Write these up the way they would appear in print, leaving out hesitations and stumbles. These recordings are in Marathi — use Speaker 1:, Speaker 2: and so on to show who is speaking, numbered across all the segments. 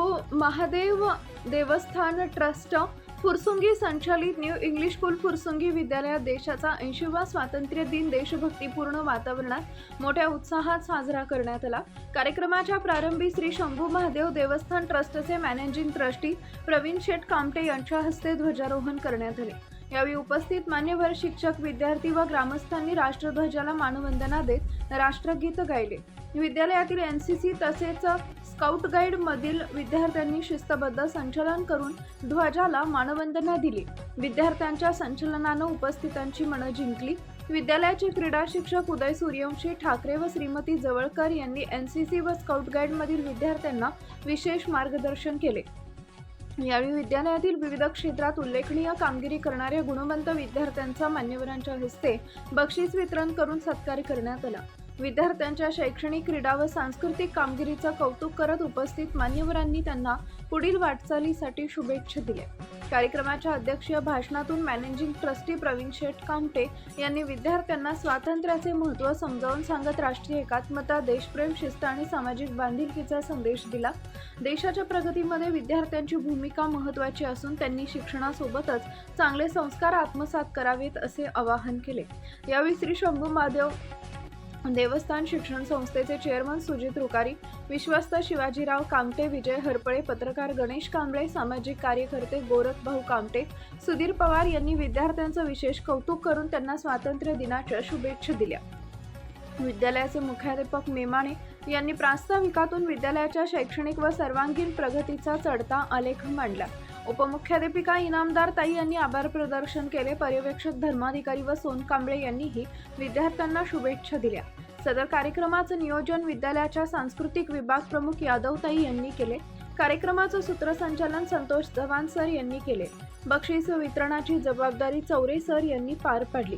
Speaker 1: शंभू महादेव देवस्थान ट्रस्ट फुरसुंगी संचालित न्यू इंग्लिश स्कूल फुरसुंगी विद्यालयात देशाचा 80वा स्वातंत्र्य दिन देशभक्तीपूर्ण वातावरणात मोठ्या उत्साहात साजरा करण्यात आला। कार्यक्रमाच्या प्रारंभी श्री शंभू महादेव देवस्थान ट्रस्टचे मॅनेजिंग ट्रस्टी प्रवीण शेठ कामटे यांच्या हस्ते ध्वजारोहण करण्यात आले। यावेळी उपस्थित मान्यवर शिक्षक, विद्यार्थी व ग्रामस्थांनी राष्ट्रध्वजाला मानवंदना देत राष्ट्रगीत गायले। विद्यालयातील एनसीसी तसेच स्काउट गाईड मधील विद्यार्थ्यांनी शिस्तबद्ध संचलन करून ध्वजाला मानवंदना दिली। विद्यार्थ्यांच्या संचलनानं उपस्थितांची मनं जिंकली। विद्यालयाचे क्रीडा शिक्षक उदय सूर्यवंशी ठाकरे व श्रीमती जवळकर यांनी एनसीसी व स्काउट गाईड मधील विद्यार्थ्यांना विशेष मार्गदर्शन केले। यावेळी विद्यालयातील विविध क्षेत्रात उल्लेखनीय कामगिरी करणाऱ्या गुणवंत विद्यार्थ्यांचा मान्यवरांच्या हस्ते बक्षीस वितरण करून सत्कार करण्यात आला। विद्यार्थ्यांच्या शैक्षणिक, क्रीडा व सांस्कृतिक कामगिरीचं कौतुक करत उपस्थित मान्यवरांनी त्यांना पुढील वाटचालीसाठी शुभेच्छा दिल्या। कार्यक्रमाच्या अध्यक्षीय भाषणातून मॅनेजिंग ट्रस्टी प्रवीण शेठ कामटे यांनी विद्यार्थ्यांना स्वातंत्र्याचे महत्त्व समजावून सांगत राष्ट्रीय एकात्मता, देशप्रेम, शिस्त आणि सामाजिक बांधिलकीचा संदेश दिला। देशाच्या प्रगतीमध्ये विद्यार्थ्यांची भूमिका महत्त्वाची असून त्यांनी शिक्षणासोबतच चांगले संस्कार आत्मसात करावेत असे आवाहन केले। यावेळी श्री शंभू महादेव देवस्थान शिक्षण संस्थेचे चेअरमन सुजित रुकारी, विश्वस्त शिवाजीराव कामटे, विजय हरपळे, पत्रकार गणेश कांबळे, सामाजिक कार्यकर्ते गोरख भाऊ कामटे, सुधीर पवार यांनी विद्यार्थ्यांचं विशेष कौतुक करून त्यांना स्वातंत्र्य दिनाच्या शुभेच्छा दिल्या। विद्यालयाचे मुख्याध्यापक मेमाणे यांनी प्रास्ताविकातून विद्यालयाच्या शैक्षणिक व सर्वांगीण प्रगतीचा चढता आलेख मांडला। उपमुख्याध्यापिका इनामदार ताई यांनी आभार प्रदर्शन केले। पर्यवेक्षक धर्माधिकारी व सोन कांबळे यांनीही विद्यार्थ्यांना शुभेच्छा दिल्या। सदर कार्यक्रमाचं नियोजन विद्यालयाच्या सांस्कृतिक विभाग प्रमुख यादवताई यांनी केले। कार्यक्रमाचं सूत्रसंचालन संतोष चव्हाण सर यांनी केले। बक्षीस वितरणाची जबाबदारी चौरे सर यांनी पार पाडली।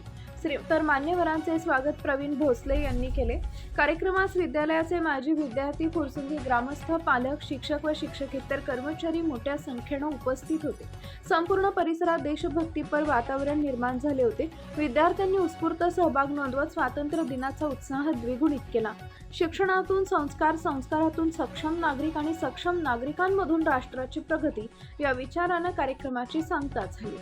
Speaker 1: तर मान्यवरांचे स्वागत प्रवीण भोसले यांनी केले। कार्यक्रमास विद्यालयाचे माजी विद्यार्थी, फुरसुंगी ग्रामस्थ, पालक, शिक्षक व शिक्षकेतर कर्मचारी मोठ्या संख्येने उपस्थित होते। संपूर्ण परिसरात देशभक्तीपर वातावरण निर्माण झाले होते। विद्यार्थ्यांनी उत्स्फूर्त सहभाग नोंदवत स्वातंत्र्य दिनाचा उत्साह द्विगुणित केला। शिक्षणातून संस्कार, संस्कारातून सक्षम नागरिक आणि सक्षम नागरिकांमधून राष्ट्राची प्रगती या विचारानं कार्यक्रमाची सांगता झाली।